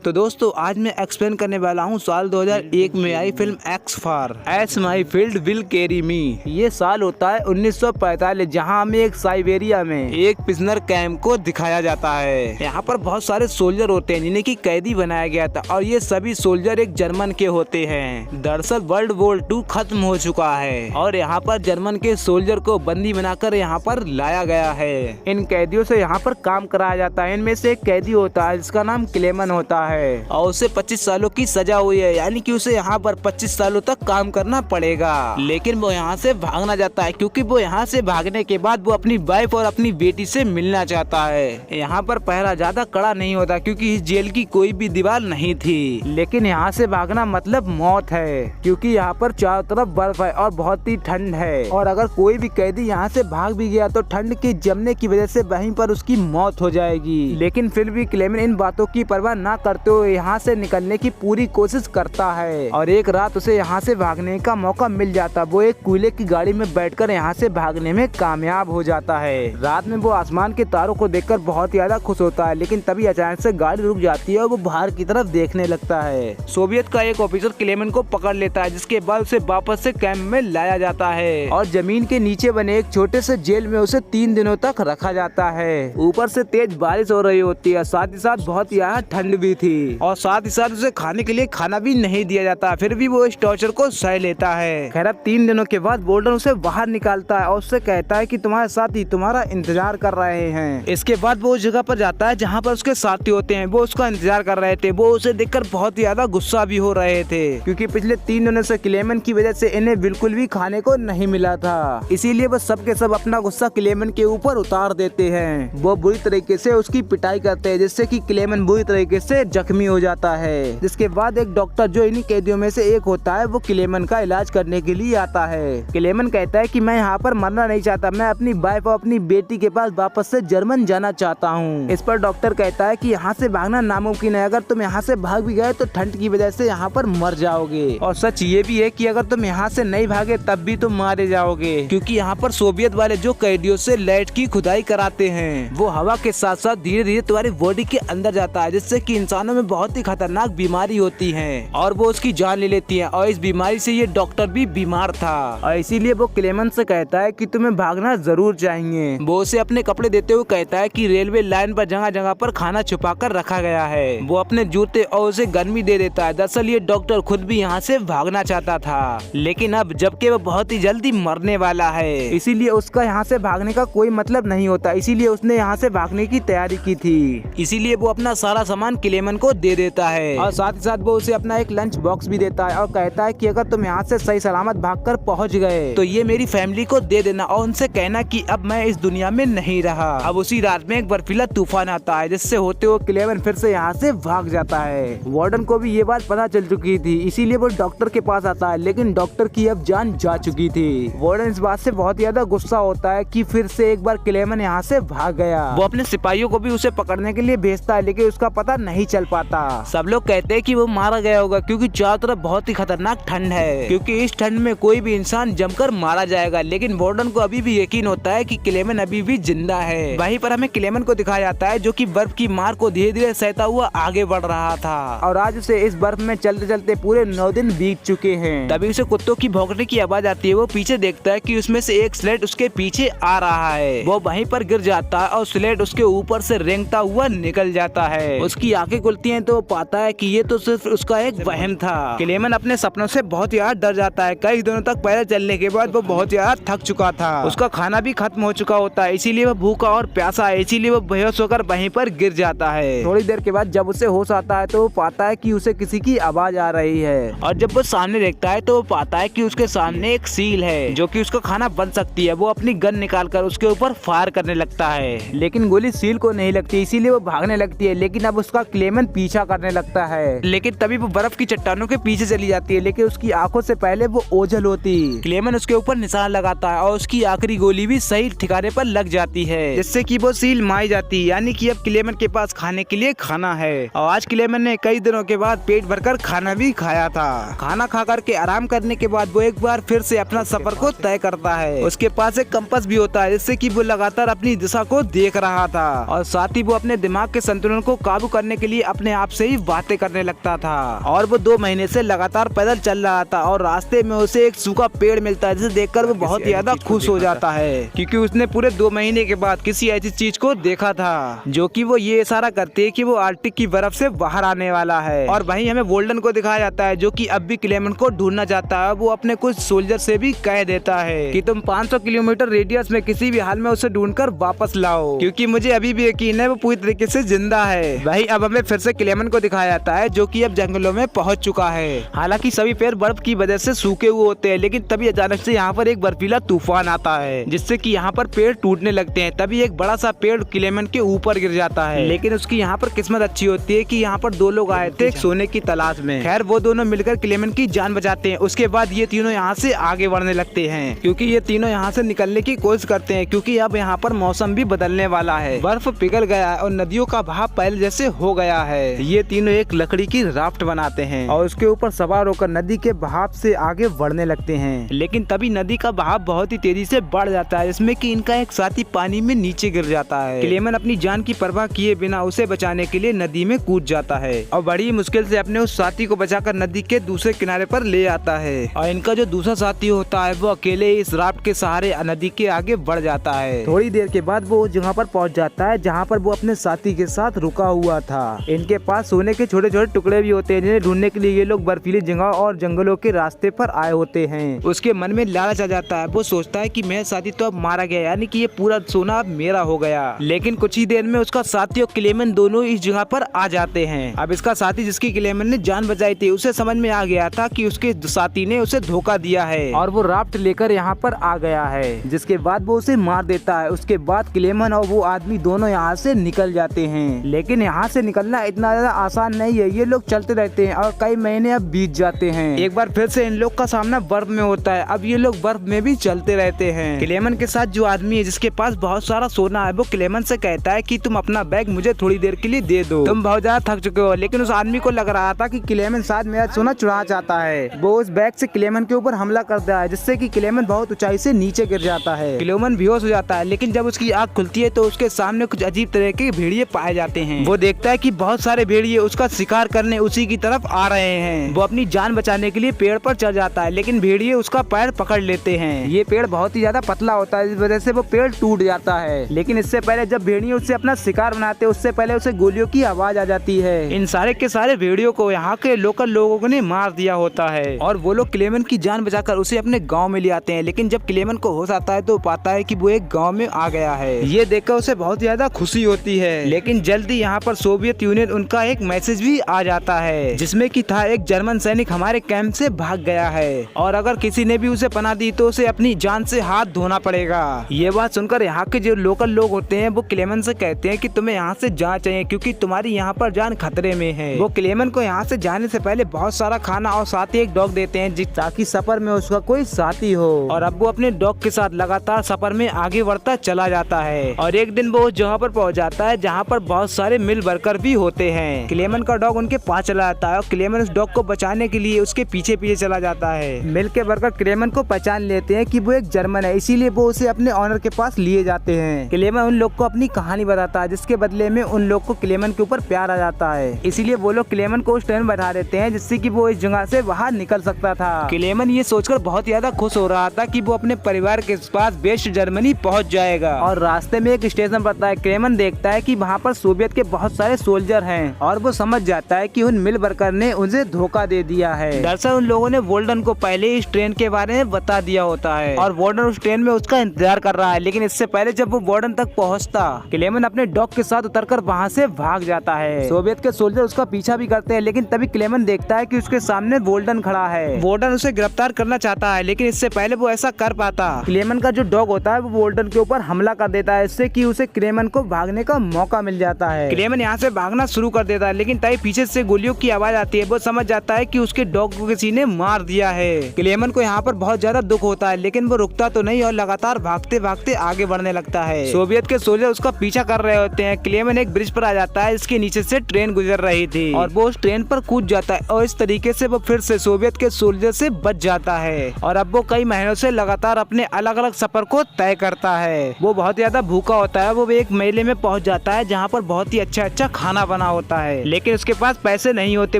तो दोस्तों आज मैं एक्सप्लेन करने वाला हूँ साल 2001 में आई फिल्म X for S my field will carry me. ये साल होता है 1945 जहाँ हमें एक साइबेरिया में एक प्रिजनर कैंप को दिखाया जाता है। यहाँ पर बहुत सारे सोल्जर होते हैं जिन्हें की कैदी बनाया गया था और ये सभी सोल्जर एक जर्मन के होते हैं। दरअसल वर्ल्ड वॉर 2 खत्म हो चुका है और यहाँ पर जर्मन के सोल्जर को बंदी बनाकर यहाँ पर लाया गया है। इन कैदियों से यहाँ पर काम कराया जाता है। इनमें से एक कैदी होता है जिसका नाम क्लेमन होता है और उसे 25 सालों की सजा हुई है, यानी कि उसे यहाँ पर 25 सालों तक काम करना पड़ेगा। लेकिन वो यहाँ से भागना चाहता है क्योंकि वो यहाँ से भागने के बाद वो अपनी वाइफ और अपनी बेटी से मिलना चाहता है। यहाँ पर पहरा ज्यादा कड़ा नहीं होता क्योंकि इस जेल की कोई भी दीवार नहीं थी। लेकिन यहाँ से भागना मतलब मौत है क्योंकि यहाँ पर चारों तरफ बर्फ है और बहुत ही ठंड है और अगर कोई भी कैदी यहाँ से भाग भी गया तो ठंड के जमने की वजह से वहीं पर उसकी मौत हो जाएगी। लेकिन फिर भी क्लेमन इन बातों की परवाह न करते हुए यहाँ से निकलने की पूरी कोशिश करता है और एक रात उसे यहाँ से भागने का मौका मिल जाता। वो एक कोयले की गाड़ी में बैठकर यहाँ से भागने में कामयाब हो जाता है। रात में वो आसमान के तारों को देखकर बहुत ज्यादा खुश होता है, लेकिन तभी अचानक से गाड़ी रुक जाती है और वो बाहर की तरफ देखने लगता है। सोवियत का एक ऑफिसर क्लेमन को पकड़ लेता है जिसके बाद उसे वापस से कैंप में लाया जाता है और जमीन के नीचे बने एक छोटे से जेल में उसे 3 दिनों तक रखा जाता है। ऊपर से तेज बारिश हो रही होती है, साथ ही साथ बहुत यहाँ ठंड भी थी और साथ ही साथ उसे खाने के लिए खाना भी नहीं दिया जाता। फिर भी वो इस टॉर्चर को सह लेता है। खैर अब 3 दिनों के बाद वार्डन उसे बाहर निकालता है और उससे कहता है कि तुम्हारे साथी तुम्हारा इंतजार कर रहे हैं। इसके बाद वो उस जगह पर जाता है जहाँ पर उसके साथी होते हैं। वो उसका इंतजार कर रहे थे। वो उसे देखकर बहुत ज्यादा गुस्सा भी हो रहे थे क्योंकि पिछले 3 दिनों से क्लेमन की वजह से इन्हें बिल्कुल भी खाने को नहीं मिला था। इसीलिए वो सब के सब अपना गुस्सा क्लेमन के ऊपर उतार देते हैं। वो बुरी तरीके से उसकी पिटाई करते हैं जिससे कि क्लेमन बुरी तरीके से जख्मी हो जाता है। जिसके बाद एक डॉक्टर जो इन्हीं कैदियों में से एक होता है वो क्लेमन का इलाज करने के लिए आता है। क्लेमन कहता है कि मैं यहाँ पर मरना नहीं चाहता, मैं अपनी वाइफ और अपनी बेटी के पास वापस से जर्मन जाना चाहता हूँ। इस पर डॉक्टर कहता है कि यहाँ से भागना नामुमकिन है, अगर तुम यहाँ से भाग भी गए तो ठंड की वजह से यहाँ पर मर जाओगे और सच ये भी है कि अगर तुम यहाँ से नहीं भागे तब भी तुम मारे जाओगे क्योंकि यहाँ पर सोवियत वाले जो कैदियों से लेड की खुदाई कराते हैं वो हवा के साथ साथ धीरे धीरे तुम्हारी बॉडी के अंदर जाता है जिससे कि इंसानों में बहुत ही खतरनाक बीमारी होती है और वो उसकी जान ले लेती है और इस बीमारी से ये डॉक्टर भी बीमार था और इसीलिए वो क्लेमन से कहता है कि तुम्हें भागना जरूर चाहिए। वो उसे अपने कपड़े देते हुए कहता है कि रेलवे लाइन पर जगह जगह पर खाना छुपा कर रखा गया है। वो अपने जूते और उसे गन भी दे देता है। दरअसल ये डॉक्टर खुद भी यहाँ से भागना चाहता था लेकिन अब जबकि वो बहुत ही जल्दी मरने वाला है इसीलिए उसका यहाँ से भागने का कोई मतलब नहीं होता। इसीलिए उसने यहाँ से भागने की तैयारी की थी। इसीलिए वो अपना सारा सामान क्लेमन को दे देता है और साथ ही साथ वो उसे अपना एक लंच बॉक्स भी देता है और कहता है कि अगर तुम यहाँ से सही सलामत भागकर पहुँच गए तो ये मेरी फैमिली को दे देना और उनसे कहना कि अब मैं इस दुनिया में नहीं रहा। अब उसी रात में एक बर्फीला तूफान आता है जिससे होते हुए क्लेमन फिर से यहाँ से भाग जाता है। वार्डन को भी ये बात पता चल चुकी थी इसीलिए वो डॉक्टर के पास आता है लेकिन डॉक्टर की अब जान जा चुकी थी। वार्डन इस बात से बहुत ज्यादा गुस्सा होता है कि फिर से एक बार क्लेमन यहाँ से भाग गया। वो अपने सिपाहियों को भी उसे पकड़ने के लिए भेजता है लेकिन उसका पता नहीं चल पाता। सब लोग कहते हैं कि वो मारा गया होगा क्योंकि चारों तरफ बहुत ही खतरनाक ठंड है क्योंकि इस ठंड में कोई भी इंसान जमकर मारा जाएगा। लेकिन वार्डन को अभी भी यकीन होता है कि क्लेमन अभी भी जिंदा है। वहीं पर हमें क्लेमन को दिखाया जाता है जो कि बर्फ की मार को धीरे धीरे सहता हुआ आगे बढ़ रहा था और आज उसे इस बर्फ में चलते चलते पूरे 9 दिन बीत चुके हैं। तभी उसे कुत्तों की भौंकने की आवाज आती है। वो पीछे देखता है कि उसमें से एक स्लेट उसके पीछे आ रहा है। वो वहीं पर गिर जाता है और स्लेट उसके ऊपर से रेंगता हुआ निकल जाता है। उसकी आंखें खुलती हैं तो वो पाता है कि ये तो सिर्फ उसका एक वहम था। क्लेमन अपने सपनों से बहुत ज्यादा डर जाता है। कई दिनों तक पैदल चलने के बाद वो बहुत ज्यादा थक चुका था। उसका खाना भी खत्म हो चुका होता है इसीलिए वो भूखा और प्यासा है। इसीलिए वो बेहोश होकर वहीं पर गिर जाता है। थोड़ी देर के बाद जब उसे होश आता है तो वो पाता है कि उसे किसी की आवाज आ रही है और जब वो सामने देखता है तो वो पाता है कि उसके सामने एक सील है जो कि उसका खाना बन सकती है। वो अपनी गन निकालकर उसके ऊपर फायर करने लगता है लेकिन गोली सील को नहीं लगती इसीलिए वो भागने लगती है। लेकिन अब उसका क्लेमन पीछा करने लगता है लेकिन तभी वो बर्फ की चट्टानों के पीछे चली जाती है लेकिन उसकी आंखों से पहले वो ओझल होती। क्लेमन उसके ऊपर निशान लगाता है और उसकी आखिरी गोली भी सही ठिकाने पर लग जाती है जिससे कि वो सील मारी जाती है। यानी कि अब क्लेमन के पास खाने के लिए खाना है और आज क्लेमन ने कई दिनों के बाद पेट भरकर खाना भी खाया था। खाना खा करके आराम करने के बाद वो एक बार फिर से अपना सफर को तय करता है। उसके पास एक कंपास भी होता है जिससे कि वो लगातार अपनी दिशा को देख रहा था और साथ ही वो अपने दिमाग के संतुलन को काबू करने के लिए अपने आप से ही बातें करने लगता था। और वो 2 महीने से लगातार पैदल चल रहा था और रास्ते में उसे एक सूखा पेड़ मिलता है, जिसे देखकर वो बहुत ज्यादा खुश हो जाता है, क्योंकि उसने पूरे 2 महीने के बाद किसी ऐसी चीज को देखा था जो कि वो ये इशारा करती है कि वो आर्कटिक की बर्फ से बाहर आने वाला है। और वहीं हमें वोल्डन को दिखाया जाता है, जो कि अब भी क्लेमेंट को ढूंढना चाहता है। वो अपने कुछ सोल्जर से भी कह देता है कि तुम 500 किलोमीटर रेडियस में किसी भी हाल में उसे ढूंढकर वापस लाओ, क्योंकि मुझे अभी भी यकीन है वो पूरी तरीके से जिंदा है। वही अब हमें फिर से क्लेमेंट को दिखाया जाता है, जो कि अब जंगलों में पहुंच चुका है। हालांकि सभी पेड़ बर्फ की वजह से सूखे हुए होते हैं, लेकिन तभी अचानक से यहाँ पर एक बर्फीला तूफान आता है, जिससे कि यहाँ पर पेड़ टूटने लगते हैं। तभी एक बड़ा सा पेड़ क्लेमेंट के ऊपर गिर जाता है, लेकिन उसकी यहाँ पर किस्मत अच्छी होती है कि यहाँ पर 2 लोग आए थे सोने की तलाश में। खैर वो दोनों मिलकर क्लेमेंट की जान बचाते हैं। उसके बाद ये तीनों यहाँ से आगे बढ़ने लगते हैं, क्योंकि ये तीनों यहाँ से निकलने की कोशिश करते हैं, क्योंकि अब यहाँ पर मौसम भी बदलने वाला है। बर्फ पिघल गया है और नदियों का बहाव पहले जैसे हो गया है। ये तीनों एक लकड़ी की राफ्ट बनाते हैं और उसके ऊपर सवार होकर नदी के बहाव से आगे बढ़ने लगते हैं। लेकिन तभी नदी का बहाव बहुत ही तेजी से बढ़ जाता है, जिसमें कि इनका एक साथी पानी में नीचे गिर जाता है। क्लेमेंट अपनी जान की परवाह किए बिना उसे बचाने के लिए नदी में कूद जाता है और बड़ी मुश्किल से अपने उस साथी को बचाकर नदी के दूसरे किनारे पर ले आता है। और इनका जो दूसरा साथी होता है वो अकेले इस राफ्ट के सहारे नदी के आगे बढ़ जाता है। थोड़ी देर के बाद वो उस जगह पर पहुंच जाता है जहां पर वो अपने साथी के साथ रुका हुआ था। इनके पास सोने के छोटे छोटे टुकड़े भी होते हैं, जिन्हें ढूंढने के लिए ये लोग बर्फीली जगह और जंगलों के रास्ते पर आए होते हैं। उसके मन में लालच आ जाता है। वो सोचता है कि मेरा साथी तो अब मारा गया, यानी कि ये पूरा सोना अब मेरा हो गया। लेकिन कुछ ही देर में उसका साथी और क्लेमेंट दोनों इस जगह पर आ जाते हैं। अब इसका साथी, जिसकी क्लेमेंट ने जान बचाई थी, उसे समझ में आ गया था कि उसके साथी ने उसे धोखा दिया है और वो राफ्ट लेकर यहाँ पर आ गया है, जिसके बाद वो उसे मार देता है। उसके बाद क्लेमेंट और वो आदमी दोनों यहाँ से निकल जाते हैं। लेकिन यहाँ से निकलना इतना ज्यादा आसान नहीं है। ये लोग चलते रहते हैं और कई महीने अब बीत जाते हैं। एक बार फिर से इन लोग का सामना बर्फ में होता है। अब ये लोग बर्फ में भी चलते रहते हैं। क्लेमेंट के साथ जो आदमी है, जिसके पास बहुत सारा सोना है, वो क्लेमेंट से कहता है कि तुम अपना बैग मुझे थोड़ी देर के लिए दे दो, तुम बहुत ज्यादा थक चुके हो। लेकिन उस आदमी को लग रहा था कि क्लेमेंट शायद मेरा सोना चुरा चाहता है। वो उस बैग से क्लेमेंट के ऊपर हमला करता है, जिससे कि क्लेमेंट बहुत ऊंचाई से नीचे गिर जाता है। क्लेमेंट बेहोश हो जाता है, लेकिन जब उसकी आँख खुलती है तो उसके सामने कुछ अजीब तरह के भेड़िए पाए जाते हैं। वो देखता है कि बहुत सारे भेड़िए उसका शिकार करने उसी की तरफ आ रहे हैं। वो अपनी जान बचाने के लिए पेड़ पर चढ़ जाता है, लेकिन भेड़िए उसका पैर पकड़ लेते हैं। ये पेड़ बहुत ही ज्यादा पतला होता है, इस वजह से वो पेड़ टूट जाता है। लेकिन इससे पहले जब भेड़िए उससे अपना शिकार बनाते हैं, उससे पहले उसे गोलियों की आवाज आ जाती है। इन सारे के सारे भेड़ियों को यहाँ के लोकल लोगों ने मार दिया होता है और वो लोग क्लेमेंट की जान बचाकर उसे अपने गाँव में ले आते हैं। लेकिन जब क्लेमेंट को होश आता है तो पाता है कि वो एक गाँव में आ गया है। ये देखकर उसे बहुत ज्यादा खुशी होती है। लेकिन जल्दी यहाँ पर सोवियत यूनियन उनका एक मैसेज भी आ जाता है, जिसमें कि था एक जर्मन सैनिक हमारे कैंप से भाग गया है और अगर किसी ने भी उसे पनाह दी तो उसे अपनी जान से हाथ धोना पड़ेगा। ये बात सुनकर यहाँ के जो लोकल लोग होते हैं वो क्लेमेंट से कहते हैं कि तुम्हें यहाँ से जाना चाहिए, क्योंकि तुम्हारी यहाँ पर जान खतरे में है। वो क्लेमेंट को यहाँ से जाने से पहले बहुत सारा खाना और साथ ही एक डॉग देते हैं, ताकि सफर में उसका कोई साथी हो। और अब वो अपने डॉग के साथ लगातार सफर में आगे बढ़ता चला जाता है और एक दिन वो उस जगह पर पहुँच जाता है जहाँ पर बहुत सारे मिल वर्कर भी होते हैं। क्लेमेंट का डॉग उनके पास चला जाता है और क्लेमेंट उस डॉग को बचाने के लिए उसके पीछे पीछे चला जाता है। मिल के वर्कर क्लेमेंट को पहचान लेते हैं कि वो एक जर्मन है, इसीलिए वो उसे अपने ऑनर के पास लिए जाते हैं। क्लेमेंट उन लोग को अपनी कहानी बताता है, जिसके बदले में उन लोग को क्लेमेंट के ऊपर प्यार आ जाता है। इसीलिए वो लोग क्लेमेंट को उस ट्रेन में बैठा देते हैं, जिससे कि वो इस जगह से बाहर निकल सकता था। क्लेमेंट ये सोचकर बहुत ज्यादा खुश हो रहा था कि वो अपने परिवार के पास वेस्ट जर्मनी पहुँच जाएगा। और रास्ते में एक स्टेशन पड़ता है। क्लेमेंट देखता है कि वहाँ पर सोवियत के बहुत सारे सोल्जर हैं और वो समझ जाता है कि उन मिल वर्कर ने उसे धोखा दे दिया है। दरअसल उन लोगों ने वोल्डन को पहले इस ट्रेन के बारे में बता दिया होता है और वोल्डन उस ट्रेन में उसका इंतजार कर रहा है। लेकिन इससे पहले जब वो वोल्डन तक पहुंचता, क्लेमेंट अपने डॉग के साथ उतरकर वहां से भाग जाता है। सोवियत के सोल्जर उसका पीछा भी करते हैं, लेकिन तभी क्लेमेंट देखता है कि उसके सामने वोल्डन खड़ा है। वोल्डन उसे गिरफ्तार करना चाहता है, लेकिन इससे पहले वो ऐसा कर पाता, क्लेमेंट का जो डॉग होता है वो वोल्डन के ऊपर हमला कर देता है, इससे कि उसे क्लेमेंट को भागने का मौका मिल जाता है। क्लेमेंट यहाँ से भागना शुरू कर देता है, लेकिन तभी पीछे से गोलियों की आवाज आती है। वो समझ जाता है कि उसके डॉग को किसी ने मार दिया है। क्लेमेंट को यहाँ पर बहुत ज्यादा दुख होता है, लेकिन वो रुकता तो नहीं और लगातार भागते भागते आगे बढ़ने लगता है। सोवियत के सोल्जर उसका पीछा कर रहे होते हैं। क्लेमेंट एक ब्रिज पर आ जाता है, इसके नीचे से ट्रेन गुजर रही थी और वो उस ट्रेन पर कूद जाता है और इस तरीके से वो फिर से सोवियत के सोल्जर से बच जाता है। और अब वो कई महीनों से लगातार अपने अलग अलग सफर को तय करता है। वो बहुत ज्यादा भूखा होता है। वो एक मेले में पहुंच जाता है जहाँ पर बहुत ही अच्छा खाना बना जाना होता है, लेकिन उसके पास पैसे नहीं होते।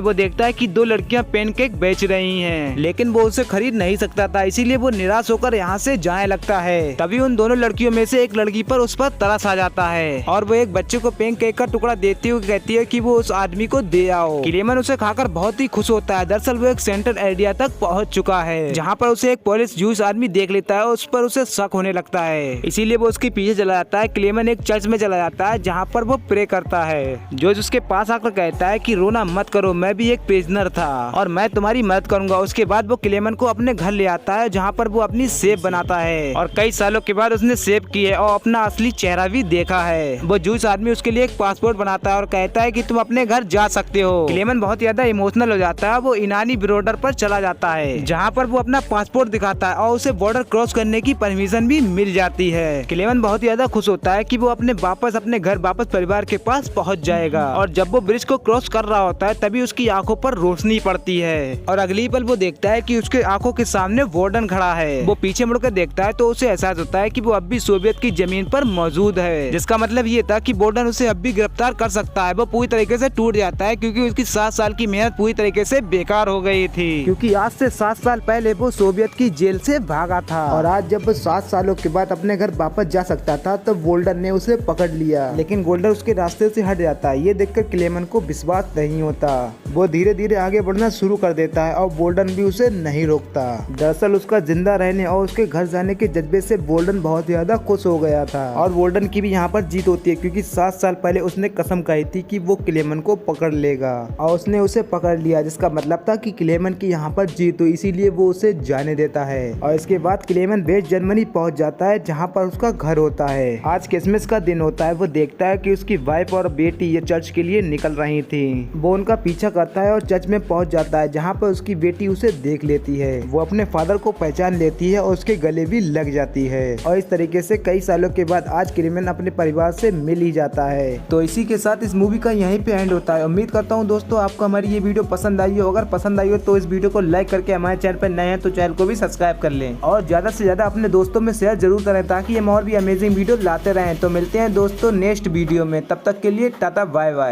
वो देखता है कि दो लड़कियां पैनकेक बेच रही हैं, लेकिन वो उसे खरीद नहीं सकता था, इसीलिए वो निराश होकर यहाँ से जाने लगता है। तभी उन दोनों लड़कियों में से एक लड़की पर उस पर तरस आ जाता है और वो एक बच्चे को पैनकेक का टुकड़ा देती हुई कहती है कि वो उस आदमी को दे आओ। क्लेमन उसे खाकर बहुत ही खुश होता है। दरअसल वो एक सेंट्रल एरिया तक पहुँच चुका है, जहाँ पर उसे एक पुलिस जूस आदमी देख लेता है। उस पर उसे शक होने लगता है, इसीलिए वो उसके पीछे चला जाता है। क्लेमन एक चर्च में चला जाता है, जहाँ पर वो प्रे करता है। जॉर्ज उसके पास आकर कहता है कि रोना मत करो, मैं भी एक प्रिजनर था और मैं तुम्हारी मदद करूंगा। उसके बाद वो क्लेमन को अपने घर ले आता है, जहाँ पर वो अपनी सेब बनाता है और कई सालों के बाद उसने सेब की है और अपना असली चेहरा भी देखा है। वो जूस आदमी उसके लिए एक पासपोर्ट बनाता है और कहता है कि तुम अपने घर जा सकते हो। क्लेमन बहुत ज्यादा इमोशनल हो जाता है। वो इनानी बॉर्डर पर चला जाता है, जहाँ पर वो अपना पासपोर्ट दिखाता है और उसे बॉर्डर क्रॉस करने की परमिशन भी मिल जाती है। क्लेमन बहुत ज्यादा खुश होता है कि वो अपने घर वापस परिवार के पास पहुँच जाएगा। और जब वो ब्रिज को क्रॉस कर रहा होता है, तभी उसकी आंखों पर रोशनी पड़ती है और अगली पल वो देखता है कि उसके आंखों के सामने वार्डन खड़ा है। वो पीछे मुड़कर देखता है तो उसे एहसास होता है कि वो अब भी सोवियत की जमीन पर मौजूद है, जिसका मतलब ये था कि वार्डन उसे अब भी गिरफ्तार कर सकता है। वो पूरी तरीके से टूट जाता है क्योंकि उसकी 7 साल की मेहनत पूरी तरीके से बेकार हो गई थी, क्योंकि आज से 7 साल पहले वो सोवियत की जेल से भागा था और आज जब वो 7 सालों के बाद अपने घर वापस जा सकता था तो वोल्डन ने उसे पकड़ लिया, लेकिन गोल्डन उसके रास्ते से हट जाता है। ये देखकर क्लेमन को विश्वास नहीं होता। वो धीरे धीरे आगे बढ़ना शुरू कर देता है और वोल्डन भी उसे नहीं रोकता। दरअसल उसका जिंदा रहने और उसके घर जाने के जज्बे से वोल्डन बहुत ज्यादा खुश हो गया था और वोल्डन की भी यहाँ पर जीत होती है, क्योंकि 7 साल पहले उसने कसम खाई थी कि वो क्लेमन को पकड़ लेगा और उसने उसे पकड़ लिया, जिसका मतलब था कि क्लेमन की यहाँ पर जीत हुई, इसीलिए वो उसे जाने देता है। और इसके बाद क्लेमन वेस्ट जर्मनी पहुँच जाता है, जहाँ पर उसका घर होता है। आज क्रिसमस का दिन होता है। वो देखता है कि उसकी वाइफ और बेटी ये चर्च के लिए निकल रही थी। वो उनका पीछा करता है और चर्च में पहुंच जाता है, जहां पर उसकी बेटी उसे देख लेती है। वो अपने फादर को पहचान लेती है और उसके गले भी लग जाती है और इस तरीके से कई सालों के बाद आज क्लेमन अपने परिवार से मिल ही जाता है। तो इसी के साथ इस मूवी का यहीं पे एंड होता है। उम्मीद करता हूँ दोस्तों आपको हमारी ये वीडियो पसंद आई हो। अगर पसंद आई हो तो इस वीडियो को लाइक करके, हमारे चैनल पर नए हैं तो चैनल को भी सब्सक्राइब कर लें और ज्यादा से ज्यादा अपने दोस्तों में शेयर जरूर करें, ताकि हम और भी अमेजिंग वीडियो लाते रहें। तो मिलते हैं दोस्तों नेक्स्ट वीडियो में, तब तक के लिए टाटा बाय बाय।